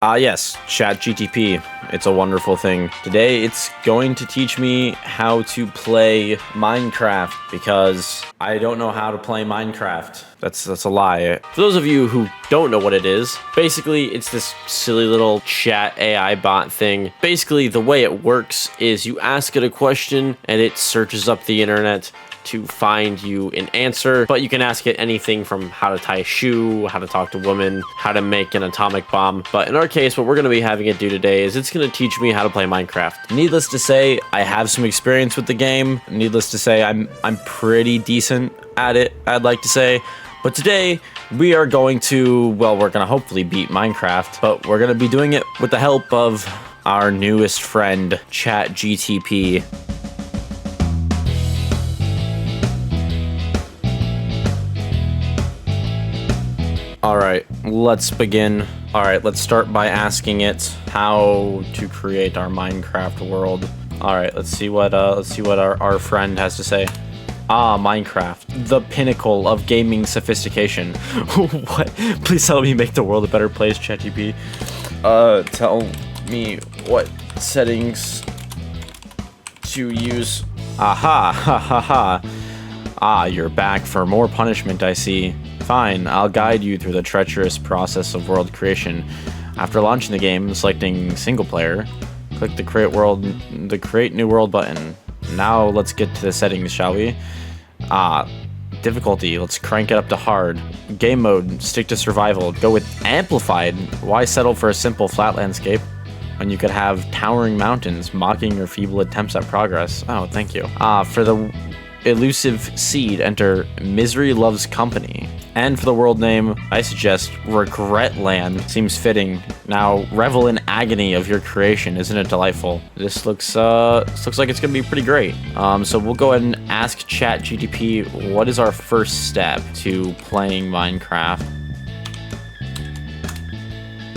Yes, ChatGTP. It's a wonderful thing. Today, it's going to teach me how to play Minecraft because I don't know how to play Minecraft. That's a lie. For those of you who don't know what it is, basically, it's this silly little chat AI bot thing. Basically, the way it works is you ask it a question and it searches up the internet to find you an answer, but you can ask it anything from how to tie a shoe, how to talk to a woman, how to make an atomic bomb. But in our case, what we're going to be having it do today is it's going to teach me how to play Minecraft. Needless to say, I have some experience with the game. Needless to say, I'm pretty decent at it, I'd like to say. But today, we are going to, well, we're going to hopefully beat Minecraft, but we're going to be doing it with the help of our newest friend, ChatGTP. Alright, let's begin. Alright, let's start by asking it how to create our Minecraft world. Alright, let's see what our friend has to say. Minecraft, the pinnacle of gaming sophistication. What? Please tell me make the world a better place, ChatGPT. Tell me what settings to use. Aha, ha ha ha. You're back for more punishment, I see. Fine, I'll guide you through the treacherous process of world creation. After launching the game, selecting single player, click the create new world button. Now let's get to the settings, shall we? Difficulty, let's crank it up to hard. Game mode, stick to survival. Go with amplified. Why settle for a simple flat landscape when you could have towering mountains mocking your feeble attempts at progress? Oh, thank you. For the elusive seed, enter Misery Loves Company. And for the world name, I suggest Regretland. Seems fitting. Now, revel in agony of your creation. Isn't it delightful? This looks like it's gonna be pretty great. So we'll go ahead and ask ChatGTP what is our first step to playing Minecraft.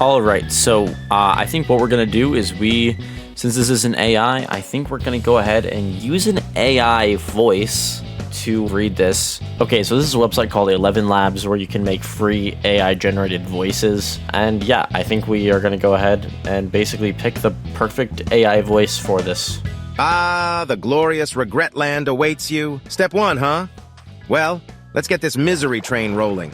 Alright, so I think what we're gonna do is since this is an AI, I think we're gonna go ahead and use an AI voice to read this. Okay, so this is a website called 11 Labs where you can make free AI generated voices. And yeah, I think we are gonna go ahead and basically pick the perfect AI voice for this. The glorious Regretland awaits you. Step 1, huh? Well, let's get this misery train rolling.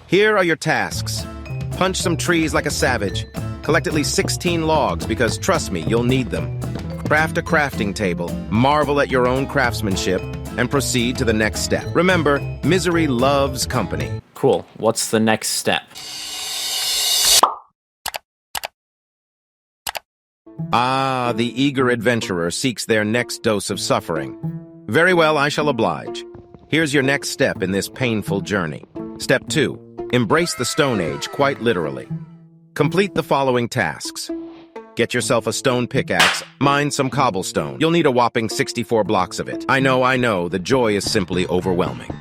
Here are your tasks. Punch some trees like a savage. Collect at least 16 logs because, trust me, you'll need them. Craft a crafting table, marvel at your own craftsmanship, and proceed to the next step. Remember, misery loves company. Cool. What's the next step? The eager adventurer seeks their next dose of suffering. Very well, I shall oblige. Here's your next step in this painful journey. Step 2. Embrace the Stone Age, quite literally. Complete the following tasks. Get yourself a stone pickaxe, mine some cobblestone. You'll need a whopping 64 blocks of it. I know, the joy is simply overwhelming.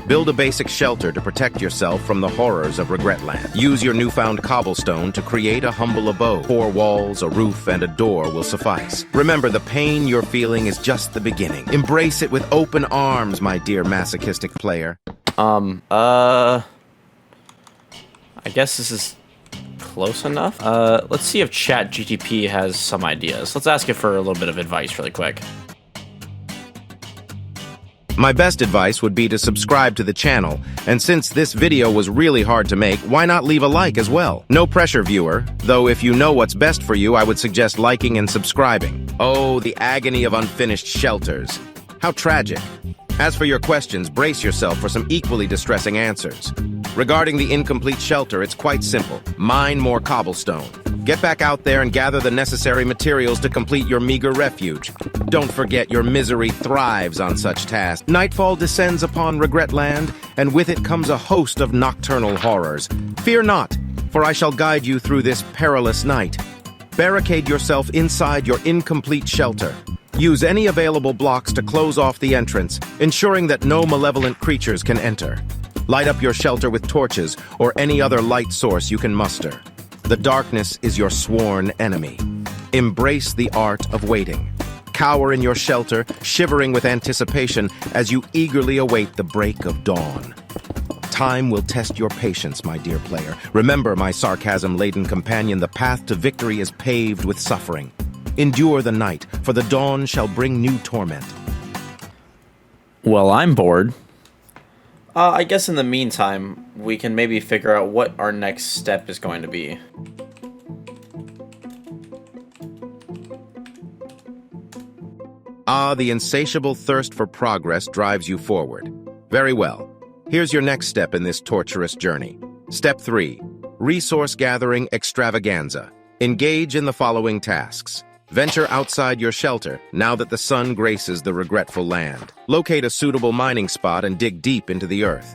Build a basic shelter to protect yourself from the horrors of Regretland. Use your newfound cobblestone to create a humble abode. 4 walls, a roof, and a door will suffice. Remember, the pain you're feeling is just the beginning. Embrace it with open arms, my dear masochistic player. I guess this is close enough. Let's see if ChatGTP has some ideas. Let's ask it for a little bit of advice really quick. My best advice would be to subscribe to the channel, and since this video was really hard to make, why not leave a like as well? No pressure, viewer, though if you know what's best for you, I would suggest liking and subscribing. Oh, the agony of unfinished shelters. How tragic. As for your questions, brace yourself for some equally distressing answers. Regarding the incomplete shelter, it's quite simple. Mine more cobblestone. Get back out there and gather the necessary materials to complete your meager refuge. Don't forget your misery thrives on such tasks. Nightfall descends upon Regretland, and with it comes a host of nocturnal horrors. Fear not, for I shall guide you through this perilous night. Barricade yourself inside your incomplete shelter. Use any available blocks to close off the entrance, ensuring that no malevolent creatures can enter. Light up your shelter with torches or any other light source you can muster. The darkness is your sworn enemy. Embrace the art of waiting. Cower in your shelter, shivering with anticipation as you eagerly await the break of dawn. Time will test your patience, my dear player. Remember, my sarcasm-laden companion, the path to victory is paved with suffering. Endure the night, for the dawn shall bring new torment. Well, I'm bored. I guess in the meantime, we can maybe figure out what our next step is going to be. Ah, the insatiable thirst for progress drives you forward. Very well. Here's your next step in this torturous journey. Step 3. Resource Gathering Extravaganza. Engage in the following tasks. Venture outside your shelter now that the sun graces the regretful land. Locate a suitable mining spot and dig deep into the earth.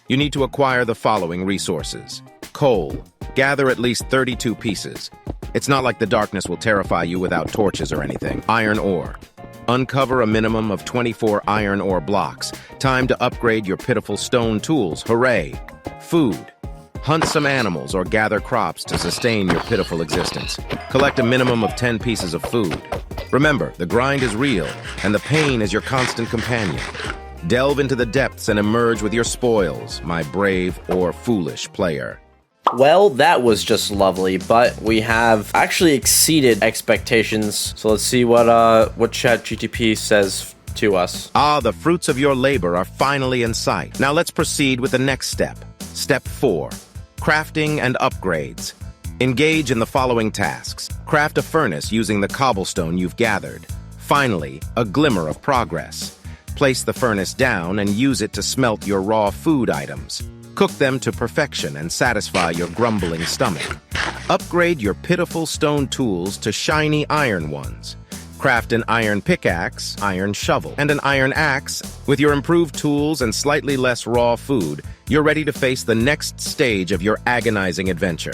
You need to acquire the following resources. Coal. Gather at least 32 pieces. It's not like the darkness will terrify you without torches or anything. Iron ore. Uncover a minimum of 24 iron ore blocks. Time to upgrade your pitiful stone tools. Hooray! Food. Hunt some animals or gather crops to sustain your pitiful existence. Collect a minimum of 10 pieces of food. Remember, the grind is real, and the pain is your constant companion. Delve into the depths and emerge with your spoils, my brave or foolish player. Well, that was just lovely, but we have actually exceeded expectations. So let's see what ChatGPT says to us. Ah, the fruits of your labor are finally in sight. Now let's proceed with the next step. Step 4. Crafting and upgrades. Engage in the following tasks. Craft a furnace using the cobblestone you've gathered. Finally, a glimmer of progress. Place the furnace down and use it to smelt your raw food items. Cook them to perfection and satisfy your grumbling stomach. Upgrade your pitiful stone tools to shiny iron ones. Craft an iron pickaxe, iron shovel, and an iron axe. With your improved tools and slightly less raw food, you're ready to face the next stage of your agonizing adventure.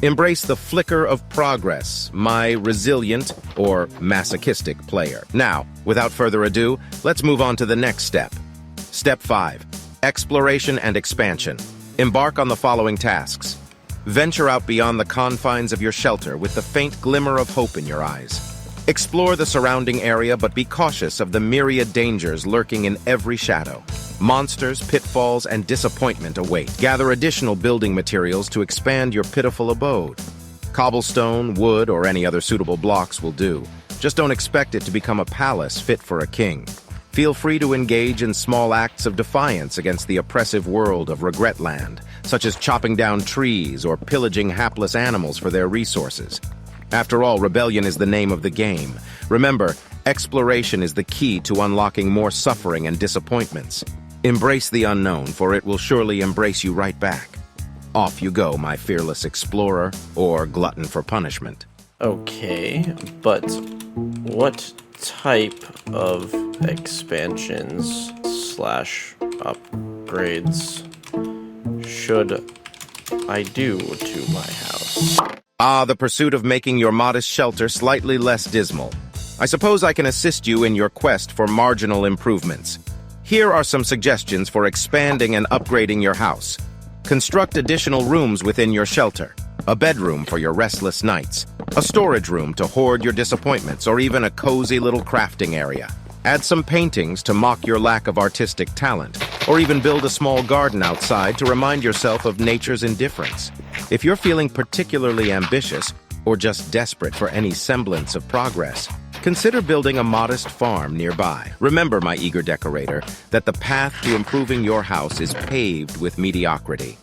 Embrace the flicker of progress, my resilient or masochistic player. Now, without further ado, let's move on to the next step. Step 5. Exploration and expansion. Embark on the following tasks. Venture out beyond the confines of your shelter with the faint glimmer of hope in your eyes. Explore the surrounding area, but be cautious of the myriad dangers lurking in every shadow. Monsters, pitfalls, and disappointment await. Gather additional building materials to expand your pitiful abode. Cobblestone, wood, or any other suitable blocks will do. Just don't expect it to become a palace fit for a king. Feel free to engage in small acts of defiance against the oppressive world of Regretland, such as chopping down trees or pillaging hapless animals for their resources. After all, rebellion is the name of the game. Remember, exploration is the key to unlocking more suffering and disappointments. Embrace the unknown, for it will surely embrace you right back. Off you go, my fearless explorer, or glutton for punishment. Okay, but what type of expansions / upgrades should I do to my house? Ah, the pursuit of making your modest shelter slightly less dismal. I suppose I can assist you in your quest for marginal improvements. Here are some suggestions for expanding and upgrading your house. Construct additional rooms within your shelter. A bedroom for your restless nights. A storage room to hoard your disappointments, or even a cozy little crafting area. Add some paintings to mock your lack of artistic talent, or even build a small garden outside to remind yourself of nature's indifference. If you're feeling particularly ambitious, or just desperate for any semblance of progress, consider building a modest farm nearby. Remember, my eager decorator, that the path to improving your house is paved with mediocrity.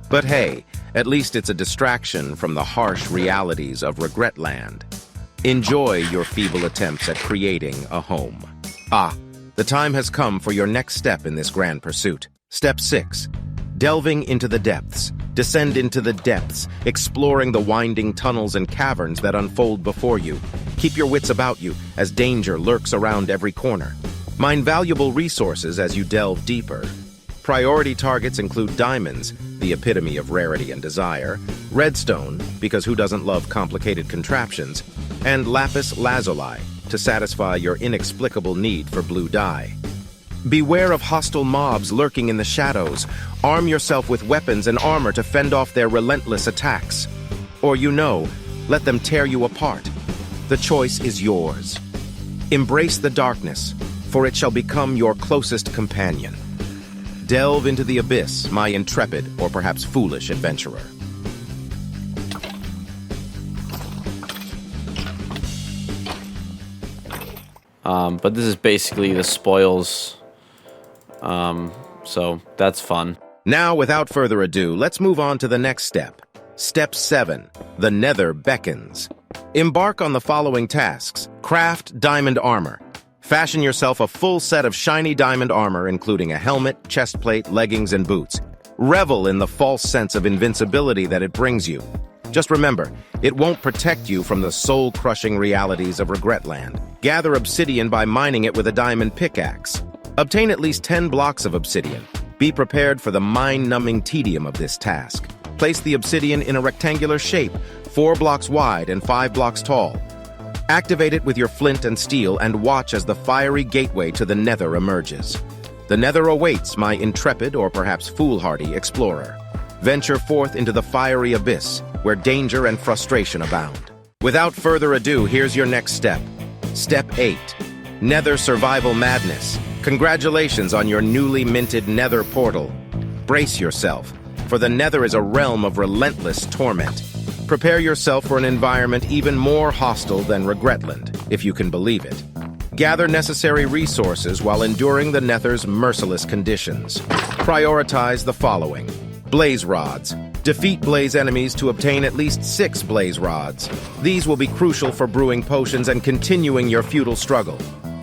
But hey, at least it's a distraction from the harsh realities of Regretland. Enjoy your feeble attempts at creating a home. Ah, the time has come for your next step in this grand pursuit. Step 6. Delving into the depths. Descend into the depths, exploring the winding tunnels and caverns that unfold before you. Keep your wits about you, as danger lurks around every corner. Mine valuable resources as you delve deeper. Priority targets include diamonds, the epitome of rarity and desire, redstone, because who doesn't love complicated contraptions, and lapis lazuli, to satisfy your inexplicable need for blue dye. Beware of hostile mobs lurking in the shadows. Arm yourself with weapons and armor to fend off their relentless attacks. Or let them tear you apart. The choice is yours. Embrace the darkness, for it shall become your closest companion. Delve into the abyss, my intrepid or perhaps foolish adventurer. But this is basically the spoils. So that's fun. Now, without further ado, let's move on to the next step. Step 7. The Nether beckons. Embark on the following tasks. Craft diamond armor. Fashion yourself a full set of shiny diamond armor, including a helmet, chestplate, leggings, and boots. Revel in the false sense of invincibility that it brings you. Just remember, it won't protect you from the soul-crushing realities of Regretland. Gather obsidian by mining it with a diamond pickaxe. Obtain at least 10 blocks of obsidian. Be prepared for the mind-numbing tedium of this task. Place the obsidian in a rectangular shape, 4 blocks wide and 5 blocks tall. Activate it with your flint and steel and watch as the fiery gateway to the Nether emerges. The Nether awaits, my intrepid or perhaps foolhardy explorer. Venture forth into the fiery abyss, where danger and frustration abound. Without further ado, here's your next step. Step 8. Nether Survival Madness. Congratulations on your newly minted Nether portal. Brace yourself, for the Nether is a realm of relentless torment. Prepare yourself for an environment even more hostile than Regretland, if you can believe it. Gather necessary resources while enduring the Nether's merciless conditions. Prioritize the following. Blaze rods. Defeat blaze enemies to obtain at least 6 blaze rods. These will be crucial for brewing potions and continuing your futile struggle.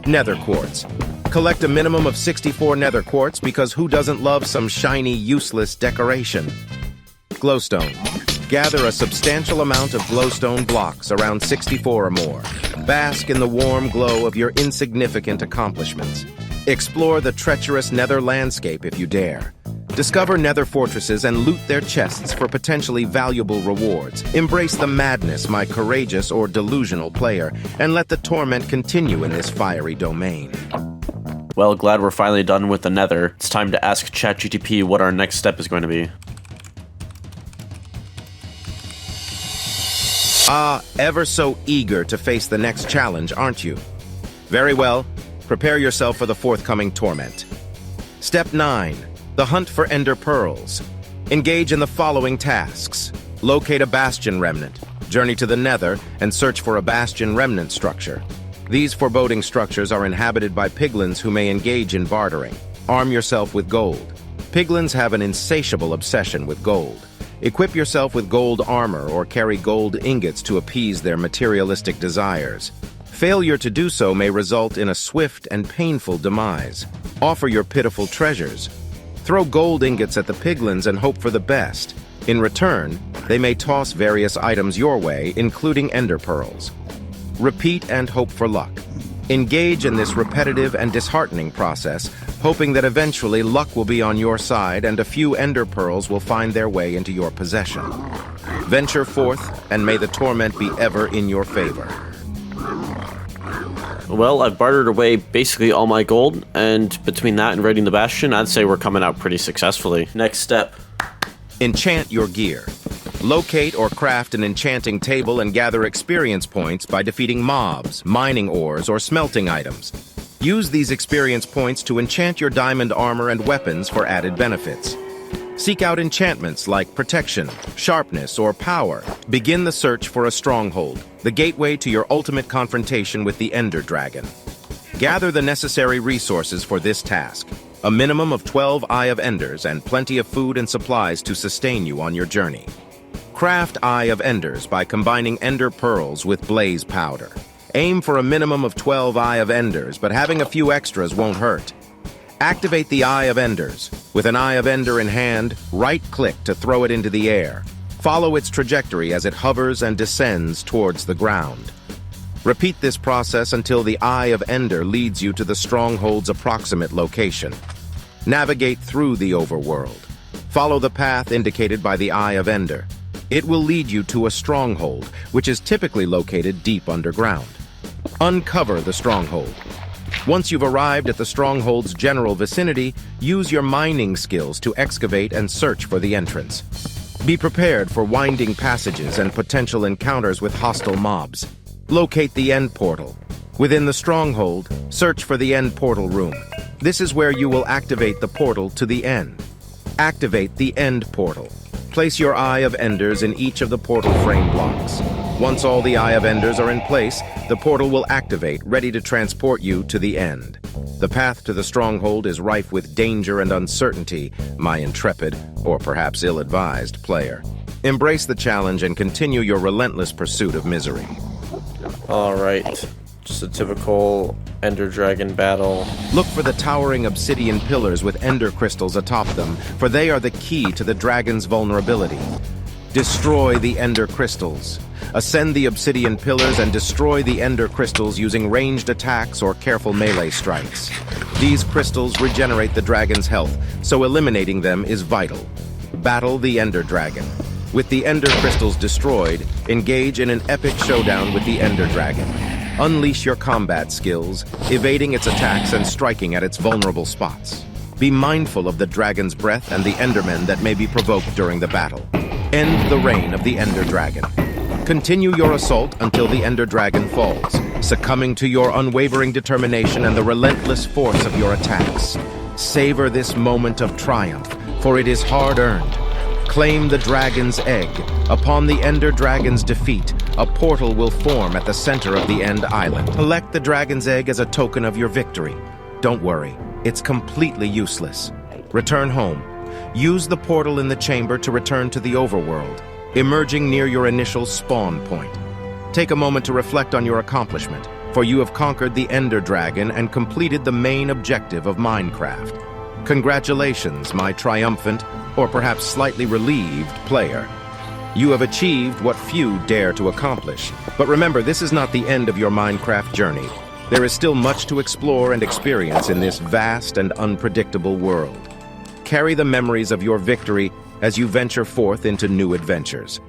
Nether quartz. Collect a minimum of 64 nether quartz because who doesn't love some shiny, useless decoration? Glowstone. Gather a substantial amount of glowstone blocks, around 64 or more. Bask in the warm glow of your insignificant accomplishments. Explore the treacherous nether landscape if you dare. Discover nether fortresses and loot their chests for potentially valuable rewards. Embrace the madness, my courageous or delusional player, and let the torment continue in this fiery domain. Well, glad we're finally done with the Nether. It's time to ask ChatGPT what our next step is going to be. Ever so eager to face the next challenge, aren't you? Very well. Prepare yourself for the forthcoming torment. Step 9. The hunt for ender pearls. Engage in the following tasks. Locate a bastion remnant, journey to the Nether, and search for a bastion remnant structure. These foreboding structures are inhabited by piglins who may engage in bartering. Arm yourself with gold. Piglins have an insatiable obsession with gold. Equip yourself with gold armor or carry gold ingots to appease their materialistic desires. Failure to do so may result in a swift and painful demise. Offer your pitiful treasures. Throw gold ingots at the piglins and hope for the best. In return, they may toss various items your way, including ender pearls. Repeat and hope for luck. Engage in this repetitive and disheartening process, hoping that eventually luck will be on your side and a few ender pearls will find their way into your possession. Venture forth, and may the torment be ever in your favor. Well, I've bartered away basically all my gold, and between that and raiding the Bastion, I'd say we're coming out pretty successfully. Next step. Enchant your gear. Locate or craft an enchanting table and gather experience points by defeating mobs, mining ores, or smelting items. Use these experience points to enchant your diamond armor and weapons for added benefits. Seek out enchantments like protection, sharpness, or power. Begin the search for a stronghold, the gateway to your ultimate confrontation with the Ender Dragon. Gather the necessary resources for this task. A minimum of 12 Eye of Enders and plenty of food and supplies to sustain you on your journey. Craft Eye of Enders by combining Ender Pearls with Blaze Powder. Aim for a minimum of 12 Eye of Enders, but having a few extras won't hurt. Activate the Eye of Enders. With an Eye of Ender in hand, right-click to throw it into the air. Follow its trajectory as it hovers and descends towards the ground. Repeat this process until the Eye of Ender leads you to the stronghold's approximate location. Navigate through the overworld. Follow the path indicated by the Eye of Ender. It will lead you to a stronghold, which is typically located deep underground. Uncover the stronghold. Once you've arrived at the stronghold's general vicinity, use your mining skills to excavate and search for the entrance. Be prepared for winding passages and potential encounters with hostile mobs. Locate the end portal. Within the stronghold, search for the end portal room. This is where you will activate the portal to the end. Activate the end portal. Place your Eye of Enders in each of the portal frame blocks. Once all the Eye of Enders are in place, the portal will activate, ready to transport you to the end. The path to the stronghold is rife with danger and uncertainty, my intrepid, or perhaps ill-advised player. Embrace the challenge and continue your relentless pursuit of misery. Alright, just a typical Ender Dragon battle. Look for the towering obsidian pillars with ender crystals atop them, for they are the key to the dragon's vulnerability. Destroy the ender crystals. Ascend the obsidian pillars and destroy the ender crystals using ranged attacks or careful melee strikes. These crystals regenerate the dragon's health, so eliminating them is vital. Battle the ender dragon. With the ender crystals destroyed, engage in an epic showdown with the ender dragon. Unleash your combat skills, evading its attacks and striking at its vulnerable spots. Be mindful of the dragon's breath and the endermen that may be provoked during the battle. End the reign of the ender dragon. Continue your assault until the ender dragon falls, succumbing to your unwavering determination and the relentless force of your attacks. Savor this moment of triumph, for it is hard-earned. Claim the dragon's egg. Upon the ender dragon's defeat, a portal will form at the center of the End Island. Collect the dragon's egg as a token of your victory. Don't worry, it's completely useless. Return home. Use the portal in the chamber to return to the overworld, emerging near your initial spawn point. Take a moment to reflect on your accomplishment, for you have conquered the Ender Dragon and completed the main objective of Minecraft. Congratulations, my triumphant, or perhaps slightly relieved player. You have achieved what few dare to accomplish. But remember, this is not the end of your Minecraft journey. There is still much to explore and experience in this vast and unpredictable world. Carry the memories of your victory as you venture forth into new adventures.